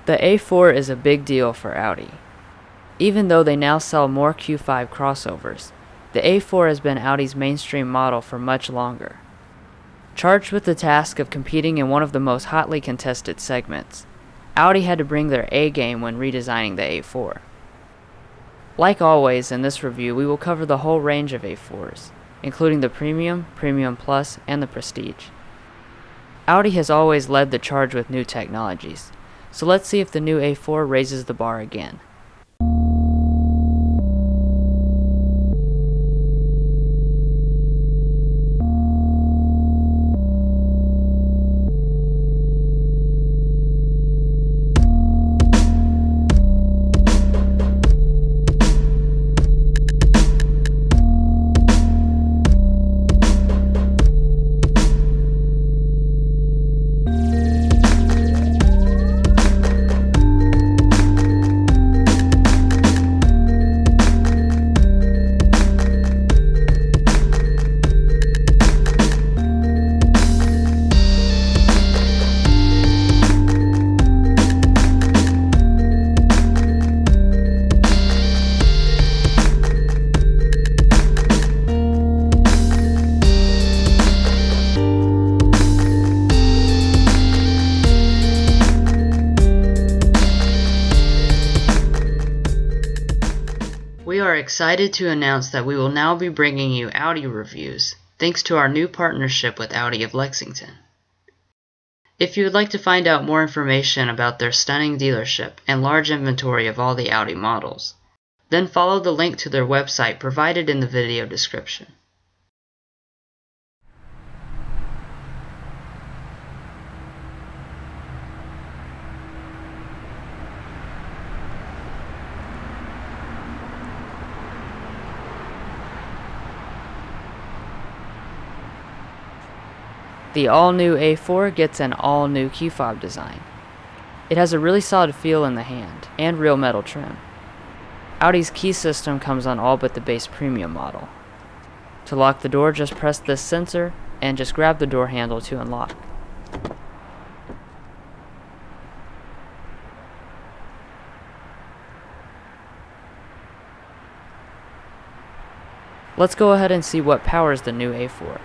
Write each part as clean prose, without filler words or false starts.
The A4 is a big deal for Audi. Even though they now sell more Q5 crossovers, the A4 has been Audi's mainstream model for much longer. Charged with the task of competing in one of the most hotly contested segments, Audi had to bring their A game when redesigning the A4. Like always, in this review we will cover the whole range of A4s, including the Premium, Premium Plus, and the Prestige. Audi has always led the charge with new technologies, so let's see if the new A4 raises the bar again. We are excited to announce that we will now be bringing you Audi reviews, thanks to our new partnership with Audi of Lexington. If you would like to find out more information about their stunning dealership and large inventory of all the Audi models, then follow the link to their website provided in the video description. The all-new A4 gets an all-new key fob design. It has a really solid feel in the hand, and real metal trim. Audi's key system comes on all but the base premium model. To lock the door, just press this sensor, and just grab the door handle to unlock. Let's go ahead and see what powers the new A4.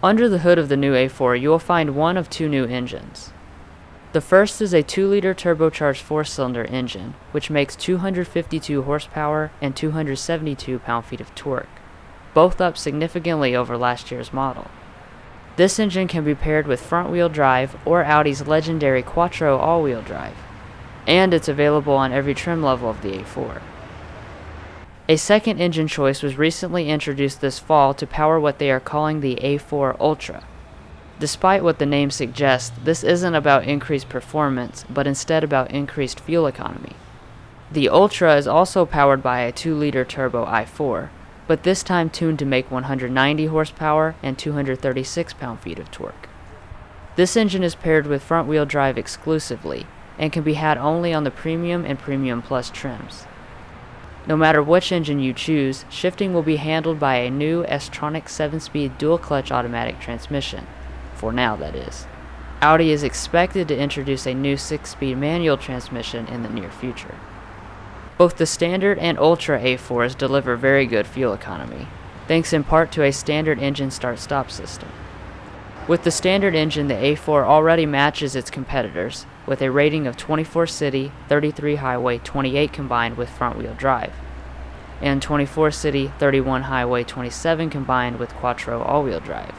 Under the hood of the new A4, you will find one of two new engines. The first is a 2-liter turbocharged 4-cylinder engine, which makes 252 horsepower and 272 pound-feet of torque, both up significantly over last year's model. This engine can be paired with front-wheel drive or Audi's legendary Quattro all-wheel drive, and it's available on every trim level of the A4. A second engine choice was recently introduced this fall to power what they are calling the A4 Ultra. Despite what the name suggests, this isn't about increased performance, but instead about increased fuel economy. The Ultra is also powered by a 2-liter turbo i4, but this time tuned to make 190 horsepower and 236 pound-feet of torque. This engine is paired with front-wheel drive exclusively, and can be had only on the Premium and Premium Plus trims. No matter which engine you choose, shifting will be handled by a new S-tronic 7-speed dual-clutch automatic transmission. For now, that is. Audi is expected to introduce a new 6-speed manual transmission in the near future. Both the standard and Ultra A4s deliver very good fuel economy, thanks in part to a standard engine start-stop system. With the standard engine, the A4 already matches its competitors, with a rating of 24 city, 33 highway, 28 combined with front-wheel drive, and 24 city, 31 highway, 27 combined with Quattro all-wheel drive.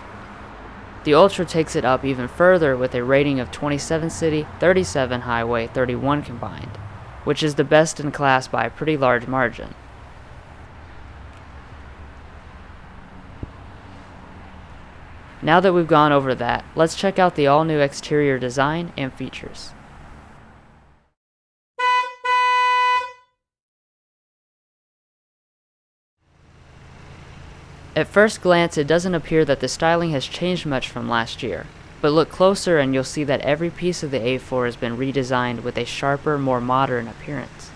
The Ultra takes it up even further with a rating of 27 city, 37 highway, 31 combined, which is the best in class by a pretty large margin. Now that we've gone over that, let's check out the all-new exterior design and features. At first glance, it doesn't appear that the styling has changed much from last year, But look closer and you'll see that every piece of the A4 has been redesigned with a sharper, more modern appearance.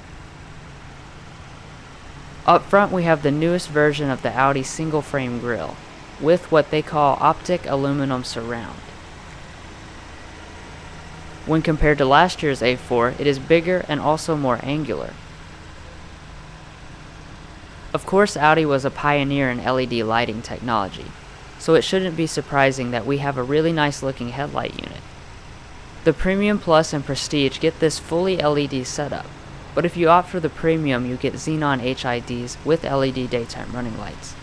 Up front we have the newest version of the Audi single-frame grille, with what they call optic aluminum surround. When compared to last year's A4, it is bigger and also more angular. Of course, Audi was a pioneer in LED lighting technology, so it shouldn't be surprising that we have a really nice looking headlight unit. The Premium Plus and Prestige get this fully LED setup, but if you opt for the Premium you get xenon HIDs with LED daytime running lights.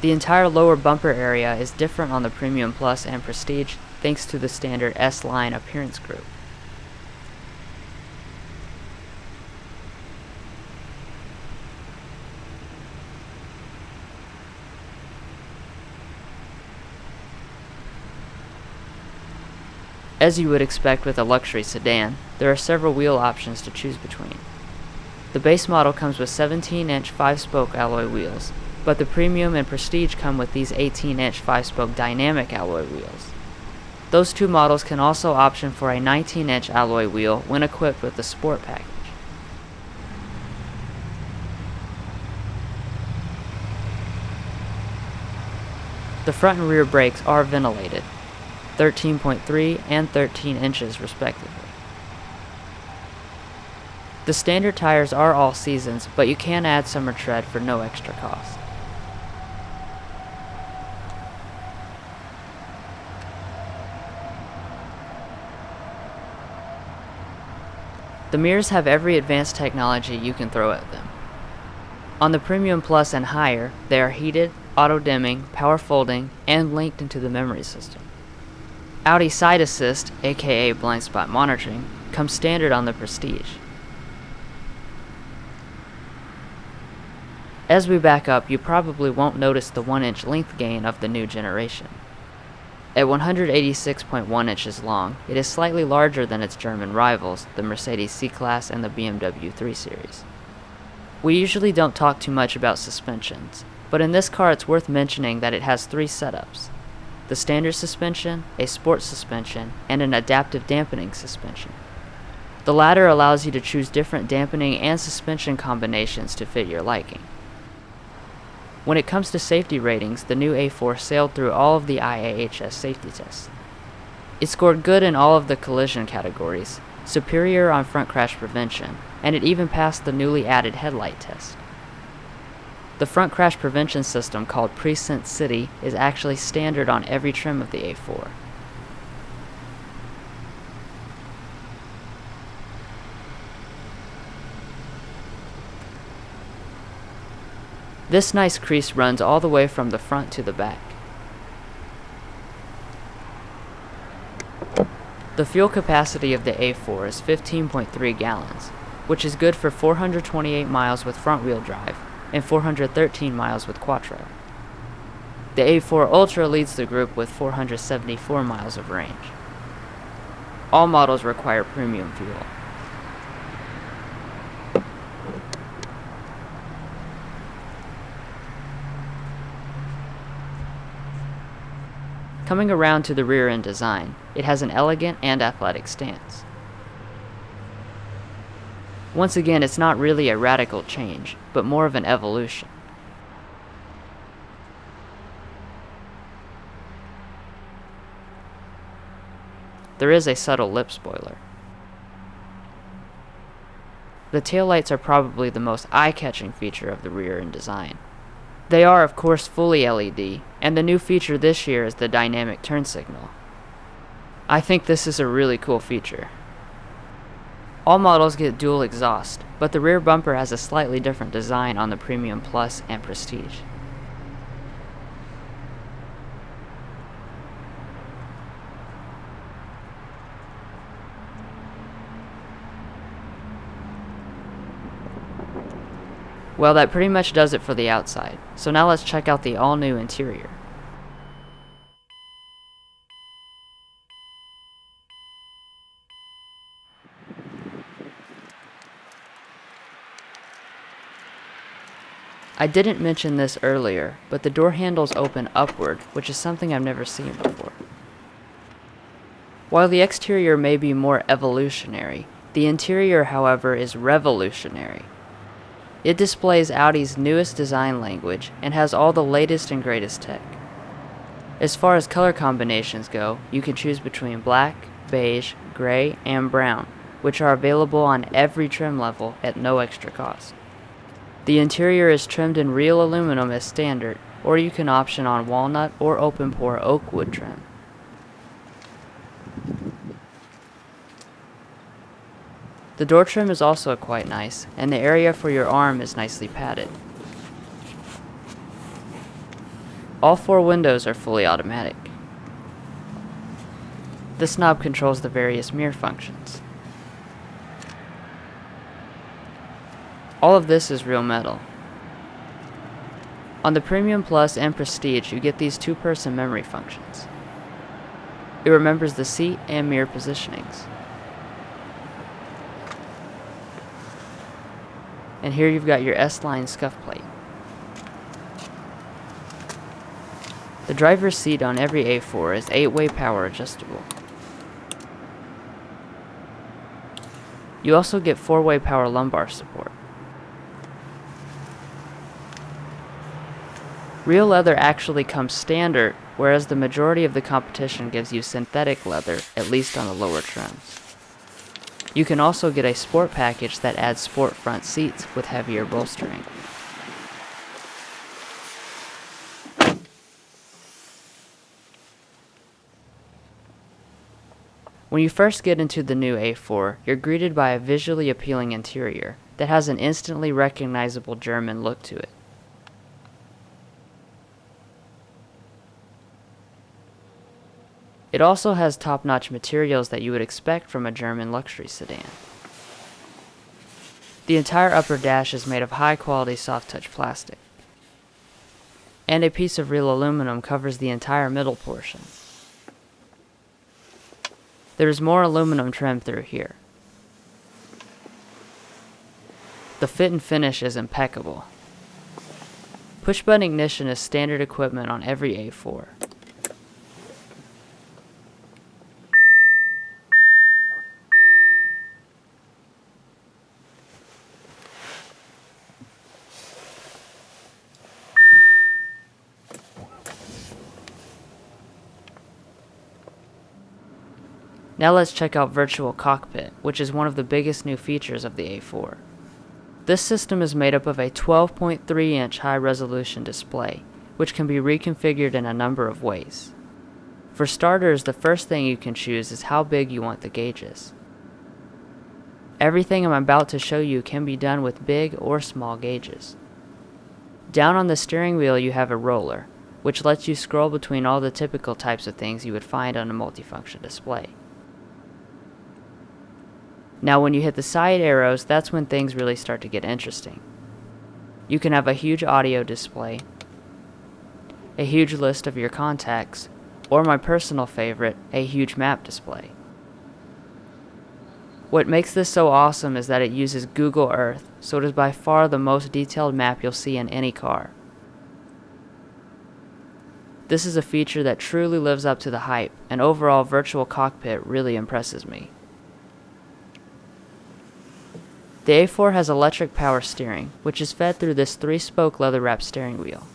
The entire lower bumper area is different on the Premium Plus and Prestige thanks to the standard S-Line appearance group. As you would expect with a luxury sedan, there are several wheel options to choose between. The base model comes with 17-inch 5-spoke alloy wheels, but the Premium and Prestige come with these 18-inch 5-spoke dynamic alloy wheels. Those two models can also option for a 19-inch alloy wheel when equipped with the Sport package. The front and rear brakes are ventilated, 13.3 and 13 inches respectively. The standard tires are all seasons, but you can add summer tread for no extra cost. The mirrors have every advanced technology you can throw at them. On the Premium Plus and higher, they are heated, auto-dimming, power folding, and linked into the memory system. Audi Side Assist, aka blind spot monitoring, comes standard on the Prestige. As we back up, you probably won't notice the 1-inch length gain of the new generation. At 186.1 inches long, it is slightly larger than its German rivals, the Mercedes C-Class and the BMW 3 Series. We usually don't talk too much about suspensions, but in this car it's worth mentioning that it has 3 setups: the standard suspension, a sport suspension, and an adaptive dampening suspension. The latter allows you to choose different dampening and suspension combinations to fit your liking. When it comes to safety ratings, the new A4 sailed through all of the IAHS safety tests. It scored good in all of the collision categories, superior on front crash prevention, and it even passed the newly added headlight test. The front crash prevention system called Precinct City is actually standard on every trim of the A4. This nice crease runs all the way from the front to the back. The fuel capacity of the A4 is 15.3 gallons, which is good for 428 miles with front-wheel drive and 413 miles with Quattro. The A4 Ultra leads the group with 474 miles of range. All models require premium fuel. Coming around to the rear end design, it has an elegant and athletic stance. Once again, it's not really a radical change, but more of an evolution. There is a subtle lip spoiler. The taillights are probably the most eye-catching feature of the rear end design. They are, of course, fully LED, and the new feature this year is the dynamic turn signal. I think this is a really cool feature. All models get dual exhaust, but the rear bumper has a slightly different design on the Premium Plus and Prestige. Well, that pretty much does it for the outside, so now let's check out the all-new interior. I didn't mention this earlier, but the door handles open upward, which is something I've never seen before. While the exterior may be more evolutionary, the interior, however, is revolutionary. It displays Audi's newest design language and has all the latest and greatest tech. As far as color combinations go, you can choose between black, beige, gray, and brown, which are available on every trim level at no extra cost. The interior is trimmed in real aluminum as standard, or you can option on walnut or open-pore oak wood trim. The door trim is also quite nice, and the area for your arm is nicely padded. All 4 windows are fully automatic. This knob controls the various mirror functions. All of this is real metal. On the Premium Plus and Prestige, you get these 2-person memory functions. It remembers the seat and mirror positionings. And here you've got your S-line scuff plate. The driver's seat on every A4 is 8-way power adjustable. You also get 4-way power lumbar support. Real leather actually comes standard, whereas the majority of the competition gives you synthetic leather, at least on the lower trims. You can also get a sport package that adds sport front seats with heavier bolstering. When you first get into the new A4, you're greeted by a visually appealing interior that has an instantly recognizable German look to it. It also has top-notch materials that you would expect from a German luxury sedan. The entire upper dash is made of high-quality soft-touch plastic, and a piece of real aluminum covers the entire middle portion. There is more aluminum trim through here. The fit and finish is impeccable. Push-button ignition is standard equipment on every A4. Now let's check out Virtual Cockpit, which is one of the biggest new features of the A4. This system is made up of a 12.3-inch high-resolution display, which can be reconfigured in a number of ways. For starters, the first thing you can choose is how big you want the gauges. Everything I'm about to show you can be done with big or small gauges. Down on the steering wheel you have a roller, which lets you scroll between all the typical types of things you would find on a multifunction display. Now when you hit the side arrows, that's when things really start to get interesting. You can have a huge audio display, a huge list of your contacts, or my personal favorite, a huge map display. What makes this so awesome is that it uses Google Earth, so it is by far the most detailed map you'll see in any car. This is a feature that truly lives up to the hype, and overall Virtual Cockpit really impresses me. The A4 has electric power steering, which is fed through this 3-spoke leather-wrapped steering wheel.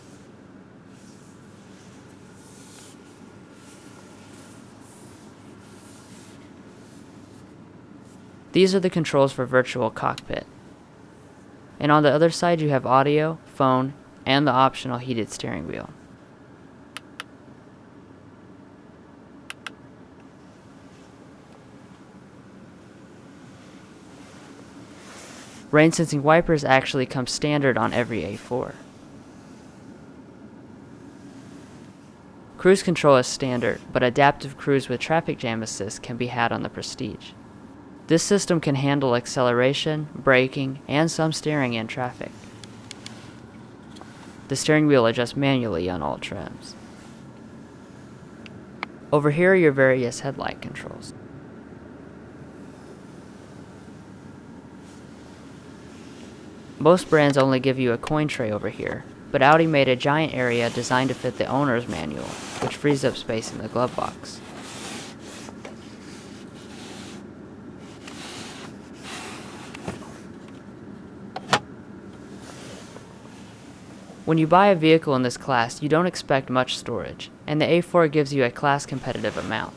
These are the controls for Virtual Cockpit. And on the other side you have audio, phone, and the optional heated steering wheel. Rain-sensing wipers actually come standard on every A4. Cruise control is standard, but adaptive cruise with traffic jam assist can be had on the Prestige. This system can handle acceleration, braking, and some steering in traffic. The steering wheel adjusts manually on all trims. Over here are your various headlight controls. Most brands only give you a coin tray over here, but Audi made a giant area designed to fit the owner's manual, which frees up space in the glove box. When you buy a vehicle in this class, you don't expect much storage, and the A4 gives you a class competitive amount.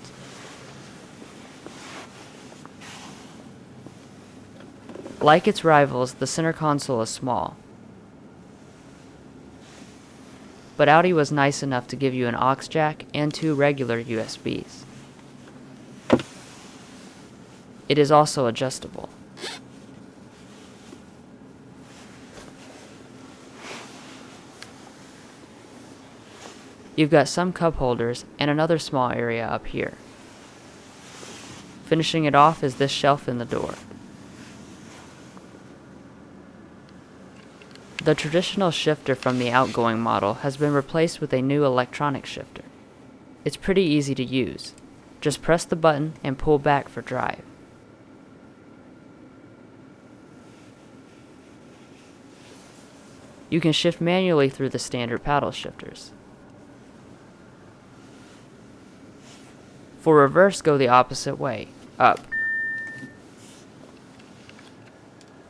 Like its rivals, the center console is small, but Audi was nice enough to give you an aux jack and 2 regular USBs. It is also adjustable. You've got some cup holders and another small area up here. Finishing it off is this shelf in the door. The traditional shifter from the outgoing model has been replaced with a new electronic shifter. It's pretty easy to use. Just press the button and pull back for drive. You can shift manually through the standard paddle shifters. For reverse, go the opposite way, up.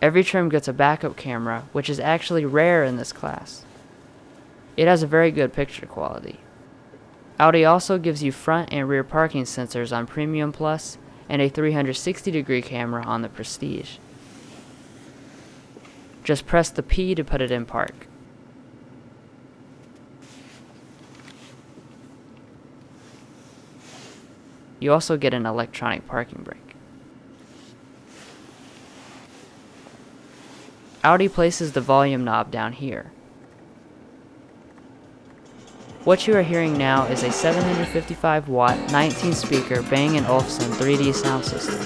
Every trim gets a backup camera, which is actually rare in this class. It has a very good picture quality. Audi also gives you front and rear parking sensors on Premium Plus and a 360-degree camera on the Prestige. Just press the P to put it in park. You also get an electronic parking brake. Audi places the volume knob down here. What you are hearing now is a 755 watt, 19 speaker Bang & Olufsen 3D sound system.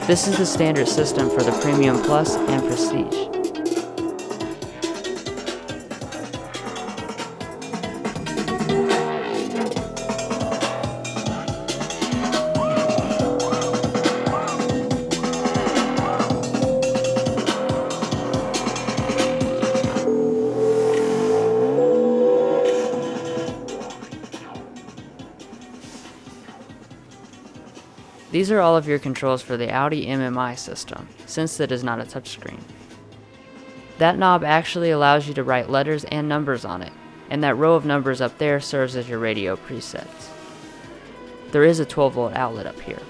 This is the standard system for the Premium Plus and Prestige. These are all of your controls for the Audi MMI system, since it is not a touchscreen. That knob actually allows you to write letters and numbers on it, and that row of numbers up there serves as your radio presets. There is a 12-volt outlet up here.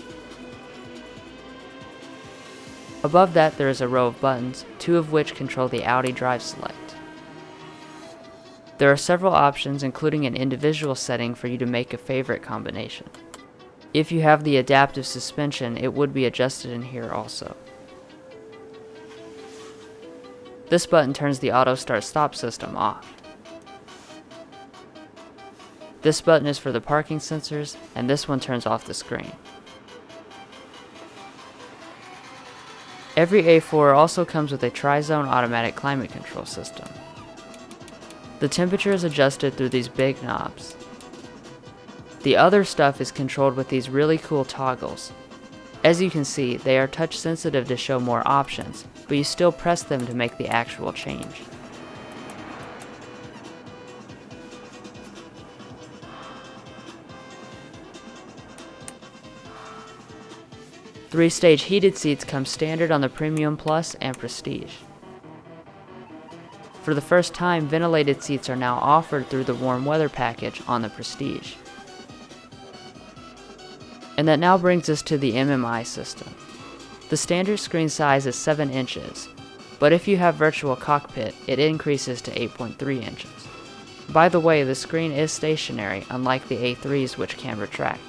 Above that there is a row of buttons, 2 of which control the Audi Drive Select. There are several options, including an individual setting for you to make a favorite combination. If you have the adaptive suspension, it would be adjusted in here also. This button turns the auto start-stop system off. This button is for the parking sensors, and this one turns off the screen. Every A4 also comes with a tri-zone automatic climate control system. The temperature is adjusted through these big knobs. The other stuff is controlled with these really cool toggles. As you can see, they are touch sensitive to show more options, but you still press them to make the actual change. Three-stage heated seats come standard on the Premium Plus and Prestige. For the first time, ventilated seats are now offered through the warm weather package on the Prestige. And that now brings us to the MMI system. The standard screen size is 7 inches, but if you have virtual cockpit, it increases to 8.3 inches. By the way, the screen is stationary, unlike the A3s which can retract.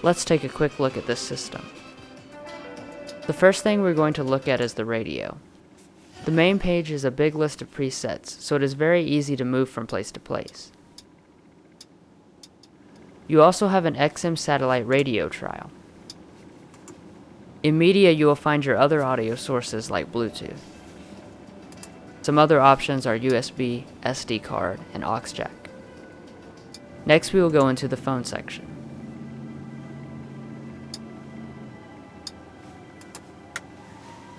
Let's take a quick look at this system. The first thing we're going to look at is the radio. The main page is a big list of presets, so it is very easy to move from place to place. You also have an XM satellite radio trial. In media, you will find your other audio sources like Bluetooth. Some other options are USB, SD card, and aux jack. Next, we will go into the phone section.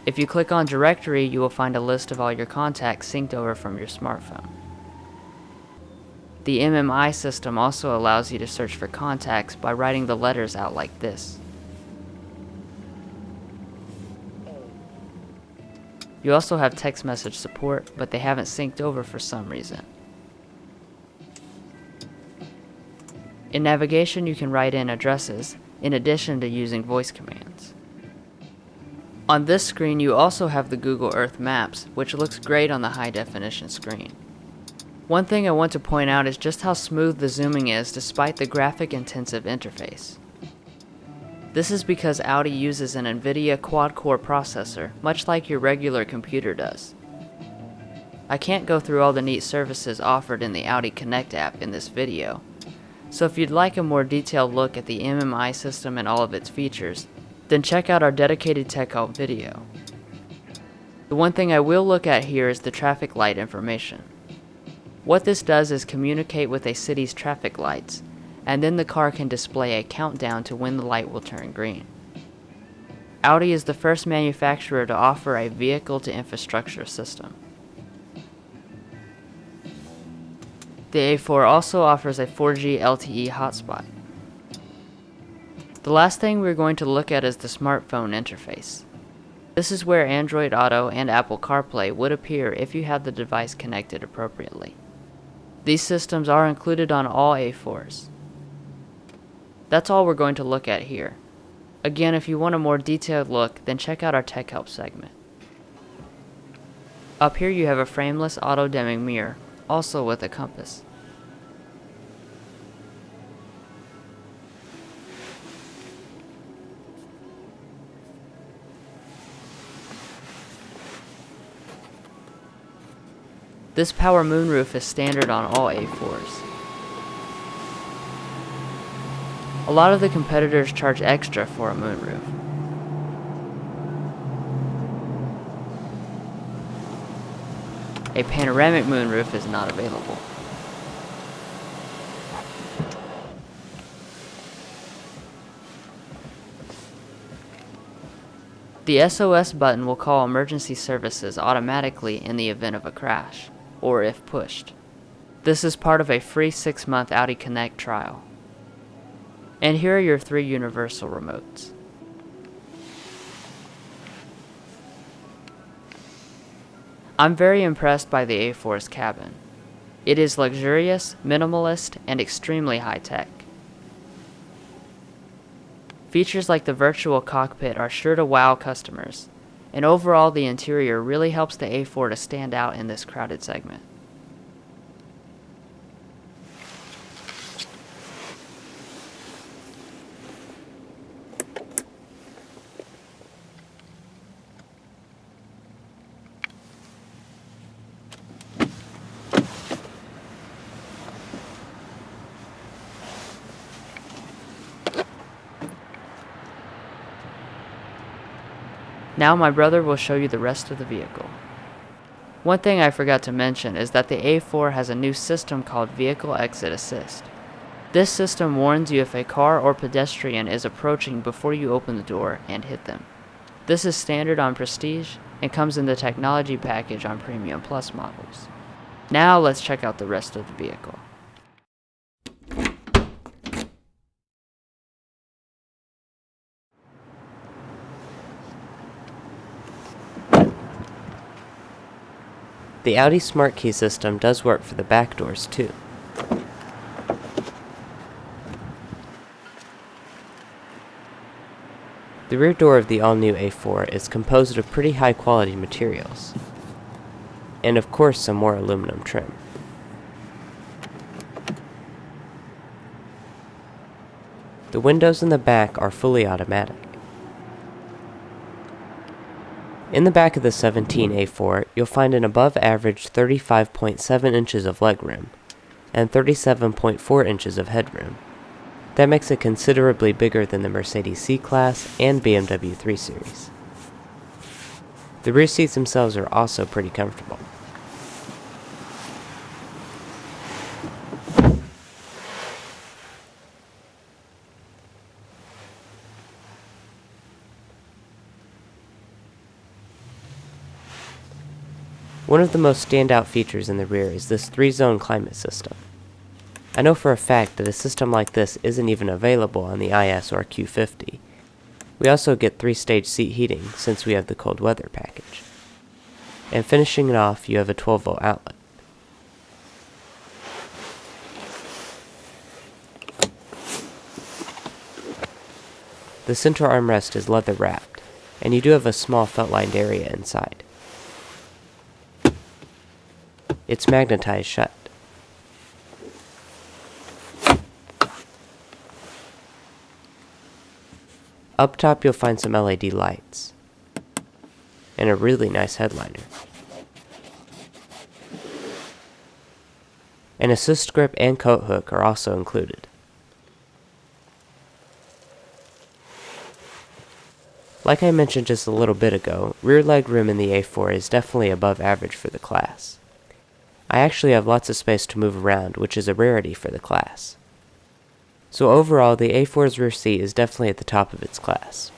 If you click on Directory, you will find a list of all your contacts synced over from your smartphone. The MMI system also allows you to search for contacts by writing the letters out like this. You also have text message support, but they haven't synced over for some reason. In navigation, you can write in addresses, in addition to using voice commands. On this screen, you also have the Google Earth Maps, which looks great on the high-definition screen. One thing I want to point out is just how smooth the zooming is despite the graphic-intensive interface. This is because Audi uses an NVIDIA quad-core processor, much like your regular computer does. I can't go through all the neat services offered in the Audi Connect app in this video, so if you'd like a more detailed look at the MMI system and all of its features, then check out our dedicated tech help video. The one thing I will look at here is the traffic light information. What this does is communicate with a city's traffic lights, and then the car can display a countdown to when the light will turn green. Audi is the first manufacturer to offer a vehicle-to-infrastructure system. The A4 also offers a 4G LTE hotspot. The last thing we're going to look at is the smartphone interface. This is where Android Auto and Apple CarPlay would appear if you have the device connected appropriately. These systems are included on all A4s. That's all we're going to look at here. Again, if you want a more detailed look, then check out our Tech Help segment. Up here you have a frameless auto-dimming mirror, also with a compass. This power moonroof is standard on all A4s. A lot of the competitors charge extra for a moonroof. A panoramic moonroof is not available. The SOS button will call emergency services automatically in the event of a crash, or if pushed. This is part of a free 6-month Audi Connect trial. And here are your 3 universal remotes. I'm very impressed by the A4's cabin. It is luxurious, minimalist, and extremely high-tech. Features like the virtual cockpit are sure to wow customers, and overall the interior really helps the A4 to stand out in this crowded segment. Now my brother will show you the rest of the vehicle. One thing I forgot to mention is that the A4 has a new system called Vehicle Exit Assist. This system warns you if a car or pedestrian is approaching before you open the door and hit them. This is standard on Prestige and comes in the technology package on Premium Plus models. Now let's check out the rest of the vehicle. The Audi Smart Key system does work for the back doors too. The rear door of the all-new A4 is composed of pretty high-quality materials, and of course some more aluminum trim. The windows in the back are fully automatic. In the back of the 17 A4, you'll find an above-average 35.7 inches of legroom and 37.4 inches of headroom. That makes it considerably bigger than the Mercedes C-Class and BMW 3 Series. The rear seats themselves are also pretty comfortable. One of the most standout features in the rear is this 3-zone climate system. I know for a fact that a system like this isn't even available on the IS or Q50. We also get 3-stage seat heating since we have the cold weather package. and finishing it off you have a 12-volt outlet. The center armrest is leather wrapped, and you do have a small felt-lined area inside. It's magnetized shut. Up top you'll find some LED lights, and a really nice headliner. An assist grip and coat hook are also included. Like I mentioned just a little bit ago, rear leg room in the A4 is definitely above average for the class. I actually have lots of space to move around, which is a rarity for the class. So overall, the A4's rear seat is definitely at the top of its class.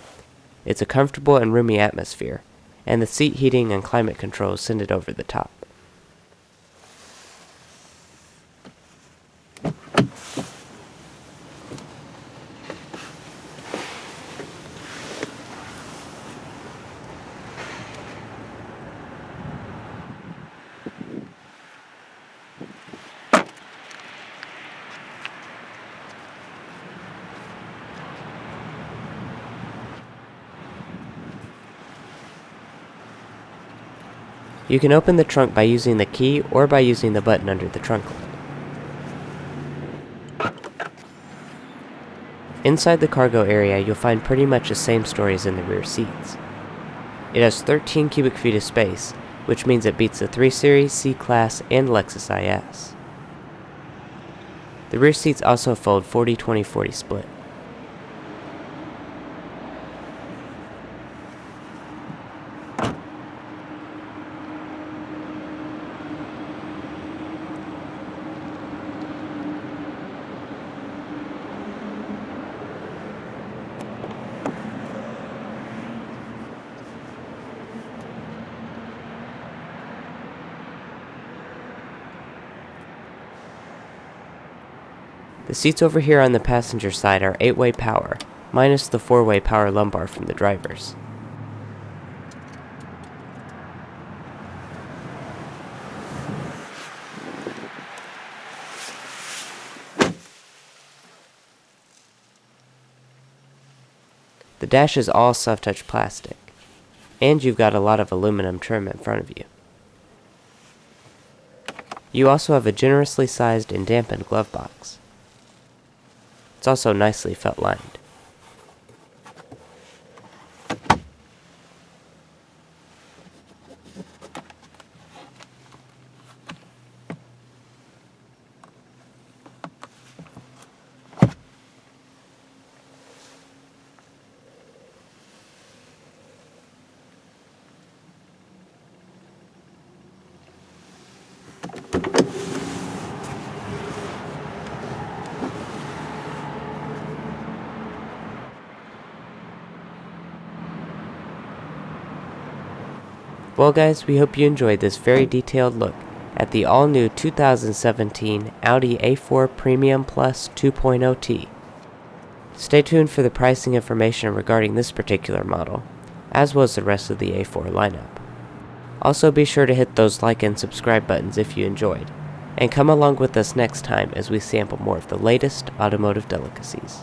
It's a comfortable and roomy atmosphere, and the seat heating and climate controls send it over the top. You can open the trunk by using the key or by using the button under the trunk lid. Inside the cargo area, you'll find pretty much the same story as in the rear seats. It has 13 cubic feet of space, which means it beats the 3 Series, C-Class, and Lexus IS. The rear seats also fold 40-20-40 split. The seats over here on the passenger side are 8-way power, minus the 4-way power lumbar from the drivers. The dash is all soft touch plastic, and you've got a lot of aluminum trim in front of you. You also have a generously sized and dampened glove box. It's also nicely felt lined. Well guys, we hope you enjoyed this very detailed look at the all-new 2017 Audi A4 Premium Plus 2.0T. Stay tuned for the pricing information regarding this particular model, as was the rest of the A4 lineup. Also be sure to hit those like and subscribe buttons if you enjoyed, and come along with us next time as we sample more of the latest automotive delicacies.